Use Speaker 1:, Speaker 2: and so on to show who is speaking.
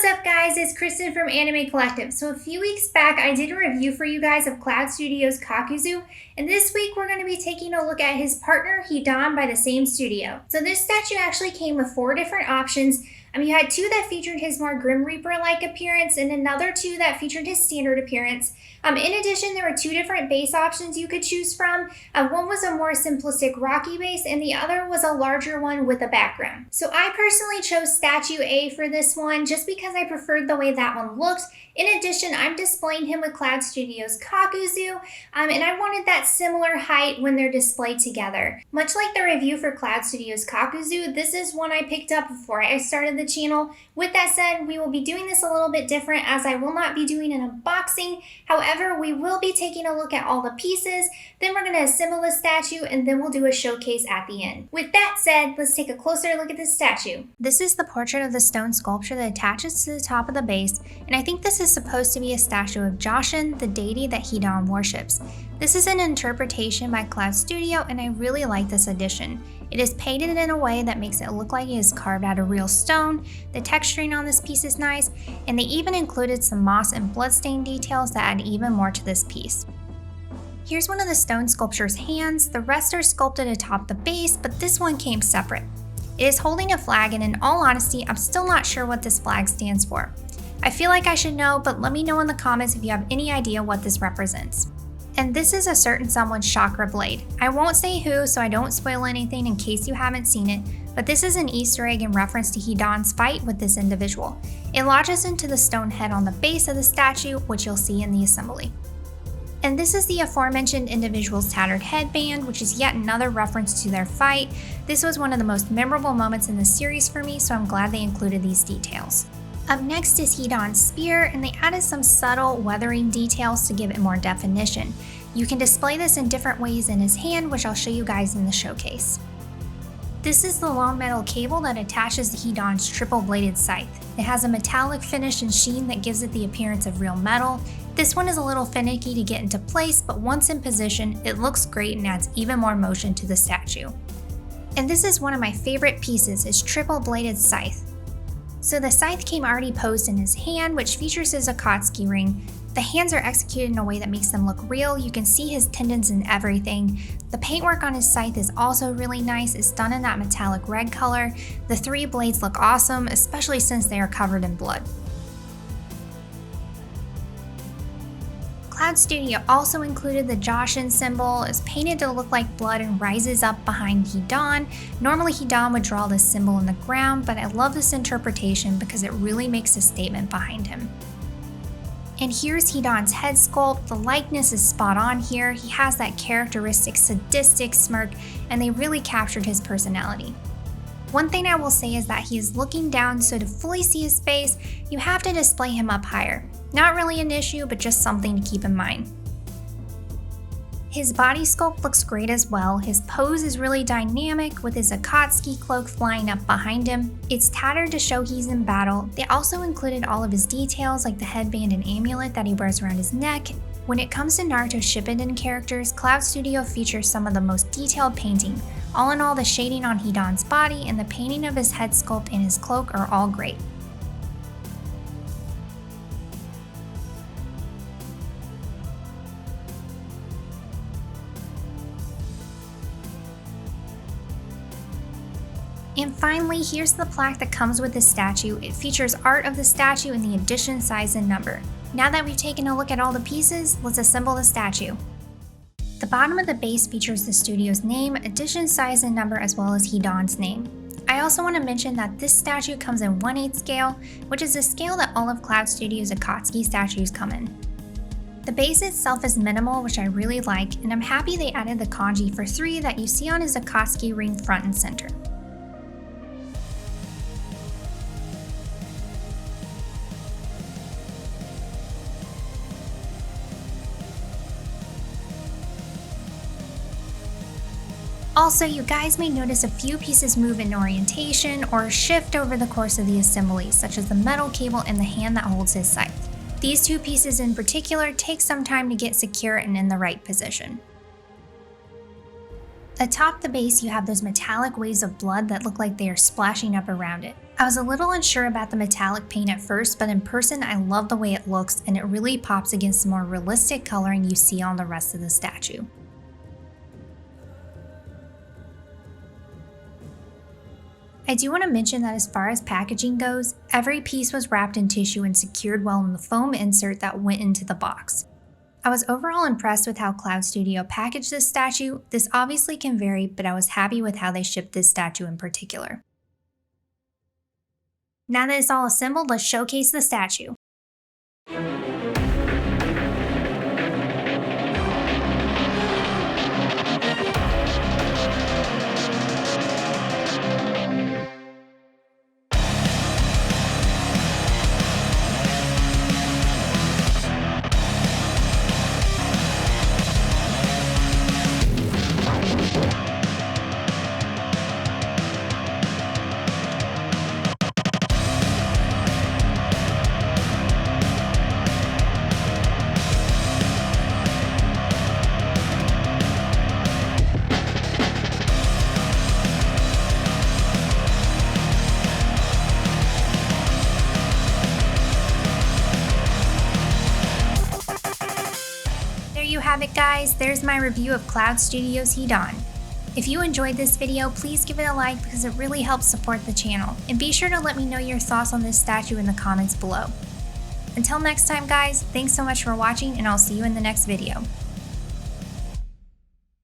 Speaker 1: What's up guys, it's Kristen from Anime Collective. So a few weeks back I did a review for you guys of Cloud Studio's Kakuzu, and this week we're going to be taking a look at his partner Hidan by the same studio. So this statue actually came with 4 different options. You had 2 that featured his more Grim Reaper-like appearance and another 2 that featured his standard appearance. In addition, there were 2 different base options you could choose from. One was a more simplistic rocky base and the other was a larger one with a background. So I personally chose Statue A for this one just because I preferred the way that one looked. In addition, I'm displaying him with Cloud Studio's Kakuzu, and I wanted that similar height when they're displayed together. Much like the review for Cloud Studio's Kakuzu, this is one I picked up before I started the channel. With that said, we will be doing this a little bit different as I will not be doing an unboxing. However, we will be taking a look at all the pieces, then we're going to assemble the statue, and then we'll do a showcase at the end. With that said, let's take a closer look at this statue. This is the portrait of the stone sculpture that attaches to the top of the base, and I think this is supposed to be a statue of Joshin, the deity that Hidan worships. This is an interpretation by Cloud Studio, and I really like this addition. It is painted in a way that makes it look like it is carved out of real stone. The texturing on this piece is nice, and they even included some moss and bloodstain details that add even more to this piece. Here's one of the stone sculpture's hands. The rest are sculpted atop the base, but this one came separate. It is holding a flag, and in all honesty, I'm still not sure what this flag stands for. I feel like I should know, but let me know in the comments if you have any idea what this represents. And this is a certain someone's chakra blade. I won't say who so I don't spoil anything in case you haven't seen it, but this is an Easter egg in reference to Hidan's fight with this individual. It lodges into the stone head on the base of the statue, which you'll see in the assembly. And this is the aforementioned individual's tattered headband, which is yet another reference to their fight. This was one of the most memorable moments in the series for me, so I'm glad they included these details. Up next is Hidan's spear, and they added some subtle weathering details to give it more definition. You can display this in different ways in his hand, which I'll show you guys in the showcase. This is the long metal cable that attaches to Hidan's triple-bladed scythe. It has a metallic finish and sheen that gives it the appearance of real metal. This one is a little finicky to get into place, but once in position, it looks great and adds even more motion to the statue. And this is one of my favorite pieces, his triple-bladed scythe. So the scythe came already posed in his hand, which features his Akatsuki ring. The hands are executed in a way that makes them look real. You can see his tendons and everything. The paintwork on his scythe is also really nice. It's done in that metallic red color. The 3 blades look awesome, especially since they are covered in blood. Cloud Studio also included the Joshin symbol. It's painted to look like blood and rises up behind Hidan. Normally Hidan would draw this symbol in the ground, but I love this interpretation because it really makes a statement behind him. And here's Hidan's head sculpt. The likeness is spot on here. He has that characteristic sadistic smirk, and they really captured his personality. One thing I will say is that he is looking down, so to fully see his face, you have to display him up higher. Not really an issue, but just something to keep in mind. His body sculpt looks great as well. His pose is really dynamic with his Akatsuki cloak flying up behind him. It's tattered to show he's in battle. They also included all of his details like the headband and amulet that he wears around his neck. When it comes to Naruto Shippuden characters, Cloud Studio features some of the most detailed painting. All in all, the shading on Hidan's body and the painting of his head sculpt and his cloak are all great. And finally, here's the plaque that comes with the statue. It features art of the statue and the edition size and number. Now that we've taken a look at all the pieces, let's assemble the statue. The bottom of the base features the studio's name, edition size and number, as well as Hidan's name. I also want to mention that this statue comes in 1/8 scale, which is the scale that all of Cloud Studio's Akatsuki statues come in. The base itself is minimal, which I really like, and I'm happy they added the kanji for 3 that you see on his Akatsuki ring front and center. Also, you guys may notice a few pieces move in orientation or shift over the course of the assembly, such as the metal cable and the hand that holds his scythe. These 2 pieces in particular take some time to get secure and in the right position. Atop the base, you have those metallic waves of blood that look like they are splashing up around it. I was a little unsure about the metallic paint at first, but in person I love the way it looks and it really pops against the more realistic coloring you see on the rest of the statue. I do want to mention that as far as packaging goes, every piece was wrapped in tissue and secured well in the foam insert that went into the box. I was overall impressed with how Cloud Studio packaged this statue. This obviously can vary, but I was happy with how they shipped this statue in particular. Now that it's all assembled, let's showcase the statue. There you have it, guys. There's my review of Cloud Studio's Hidan. If you enjoyed this video, please give it a like because it really helps support the channel. And be sure to let me know your thoughts on this statue in the comments below. Until next time, guys, thanks so much for watching and I'll see you in the next video.